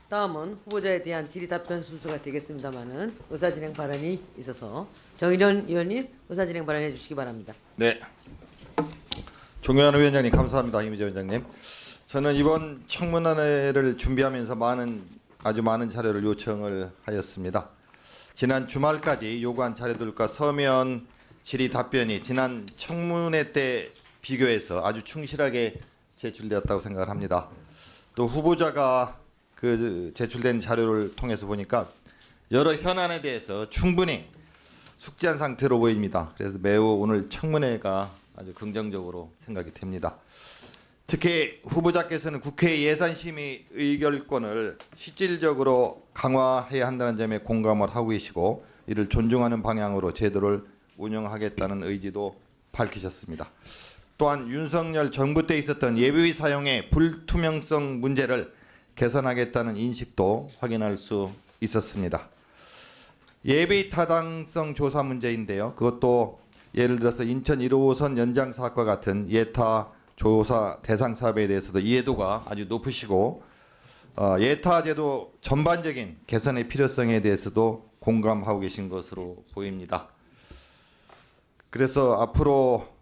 다음은 후보자에 대한 질의 답변 순서가 되겠습니다만은 의사진행 발언이 있어서 정의련 의원님 의사진행 발언해 주시기 바랍니다. 네. 종현 위원장님 감사합니다. 이미재 위원장님. 저는 이번 청문회를 준비하면서 아주 많은 자료를 요청을 하였습니다. 지난 주말까지 요구한 자료들과 서면 질의 답변이 지난 청문회 때 비교해서 아주 충실하게 제출되었다고 생각을 합니다. 또 후보자가 그 제출된 자료를 통해서 보니까 여러 현안에 대해서 충분히 숙지한 상태로 보입니다. 그래서 매우 오늘 청문회가 아주 긍정적으로 생각이 됩니다. 특히 후보자께서는 국회 예산심의 의결권을 실질적으로 강화해야 한다는 점에 공감을 하고 계시고 이를 존중하는 방향으로 제도를 운영하겠다는 의지도 밝히셨습니다. 또한 윤석열 정부 때 있었던 예비비 사용의 불투명성 문제를 개선하겠다는 인식도 확인할 수 있었습니다. 예비 타당성 조사 문제인데요. 그것도 예를 들어서 인천 1호선 연장 사업과 같은 예타 조사 대상 사업에 대해서도 이해도가 아주 높으시고 예타 제도 전반적인 개선의 필요성에 대해서도 공감하고 계신 것으로 보입니다. 그래서 앞으로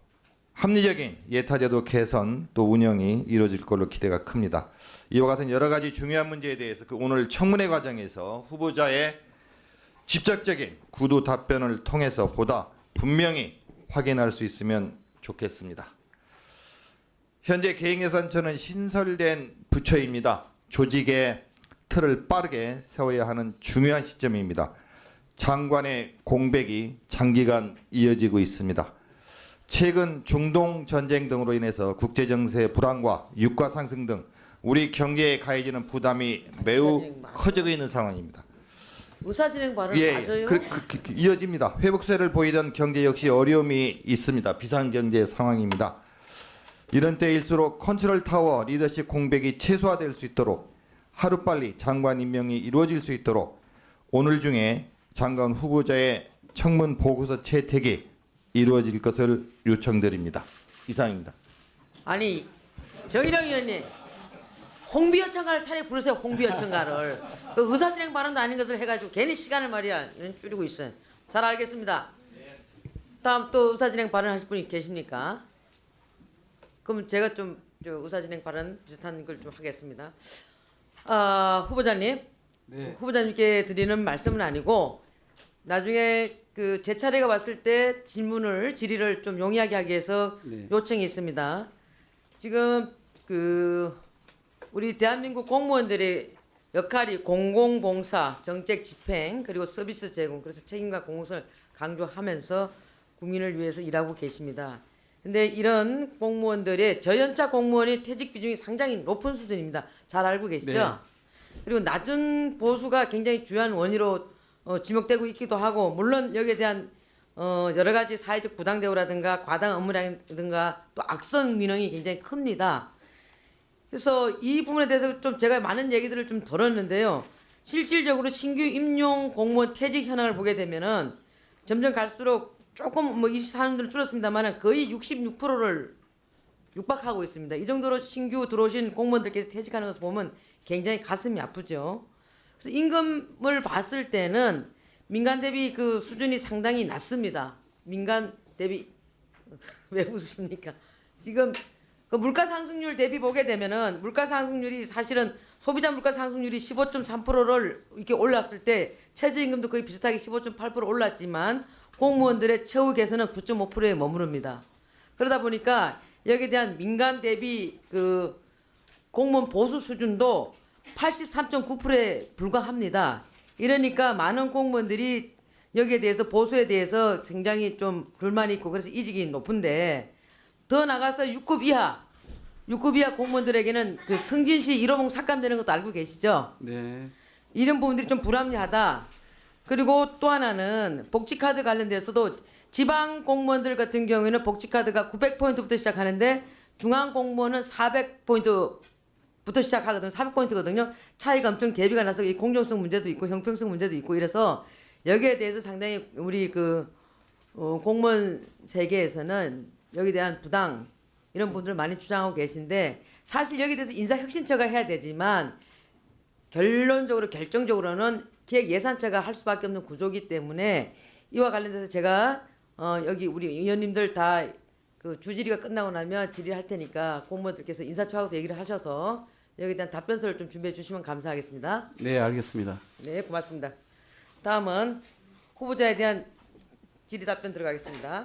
합리적인 예타제도 개선 또 운영이 이루어질 걸로 기대가 큽니다. 이와 같은 여러 가지 중요한 문제에 대해서 오늘 청문회 과정에서 후보자의 직접적인 구두 답변을 통해서 보다 분명히 확인할 수 있으면 좋겠습니다. 현재 계획예산처는 신설된 부처입니다. 조직의 틀을 빠르게 세워야 하는 중요한 시점입니다. 장관의 공백이 장기간 이어지고 있습니다. 최근 중동 전쟁 등으로 인해서 국제정세 불안과 유가 상승 등 우리 경제에 가해지는 부담이 매우 커지고 있는 상황입니다. 의사진행 발언 맞아요? 이어집니다. 회복세를 보이던 경제 역시 어려움이 있습니다. 비상경제 상황입니다. 이런 때일수록 컨트롤타워 리더십 공백이 최소화될 수 있도록 하루빨리 장관 임명이 이루어질 수 있도록 오늘 중에 장관 후보자의 청문 보고서 채택이 이루어질 것을 요청드립니다. 이상입니다. 아니 정의령 의원님 홍비여청가를 차라리 부르세요. 홍비여청가를 그 의사진행 발언도 아닌 것을 해가지고 괜히 시간을 말이야 줄이고 있어요. 잘 알겠습니다. 다음 또 의사진행 발언하실 분이 계십니까? 그럼 제가 좀 의사진행 발언 비슷한 걸 좀 하겠습니다. 후보자님, 네. 후보자님께 드리는 말씀은 아니고 나중에 그 제 차례가 왔을 때 질의를 좀 용이하게 하기 위해서 네. 요청이 있습니다. 지금 그 우리 대한민국 공무원들의 역할이 공공봉사, 정책 집행 그리고 서비스 제공 그래서 책임과 공공성을 강조하면서 국민을 위해서 일하고 계십니다. 근데 이런 공무원들의 저연차 공무원의 퇴직 비중이 상당히 높은 수준입니다. 잘 알고 계시죠? 네. 그리고 낮은 보수가 굉장히 주요한 원인으로 지목되고 있기도 하고 물론 여기에 대한 여러 가지 사회적 부당 대우라든가 과당 업무라든가 또 악성 민원이 굉장히 큽니다. 그래서 이 부분에 대해서 좀 제가 많은 얘기들을 좀 들었는데요. 실질적으로 신규 임용 공무원 퇴직 현황을 보게 되면은 점점 갈수록 조금 뭐 24년도는 줄었습니다만 거의 66%를 육박하고 있습니다. 이 정도로 신규 들어오신 공무원들께서 퇴직하는 것을 보면 굉장히 가슴이 아프죠. 그래서 임금을 봤을 때는 민간 대비 그 수준이 상당히 낮습니다. 민간 대비 왜 웃으십니까? 지금 그 물가 상승률 대비 보게 되면은 물가 상승률이 사실은 소비자 물가 상승률이 15.3%를 이렇게 올랐을 때 최저임금도 거의 비슷하게 15.8% 올랐지만 공무원들의 처우 개선은 9.5%에 머무릅니다. 그러다 보니까 여기에 대한 민간 대비 그 공무원 보수 수준도 83.9%에 불과합니다. 이러니까 많은 공무원들이 여기에 대해서 보수에 대해서 굉장히 좀 불만이 있고 그래서 이직이 높은데 더 나가서 6급 이하 공무원들에게는 그 승진시 1호봉 삭감되는 것도 알고 계시죠? 네. 이런 부분들이 좀 불합리하다. 그리고 또 하나는 복지카드 관련돼서도 지방 공무원들 같은 경우에는 복지카드가 900포인트부터 시작하는데 중앙 공무원은 400포인트부터 시작하거든요. 400포인트거든요. 차이가 엄청 대비가 나서 이 공정성 문제도 있고 형평성 문제도 있고 이래서 여기에 대해서 상당히 우리 그 공무원 세계에서는 여기에 대한 부당 이런 분들을 많이 주장하고 계신데 사실 여기에 대해서 인사혁신처가 해야 되지만 결론적으로 결정적으로는 기획 예산처가 할 수밖에 없는 구조이기 때문에 이와 관련돼서 제가 여기 우리 의원님들 다 그 주질의가 끝나고 나면 질의할 테니까 공무원들께서 인사처하고도 얘기를 하셔서 여기에 대한 답변서를 좀 준비해 주시면 감사하겠습니다. 네, 알겠습니다. 네, 고맙습니다. 다음은 후보자에 대한 질의 답변 들어가겠습니다.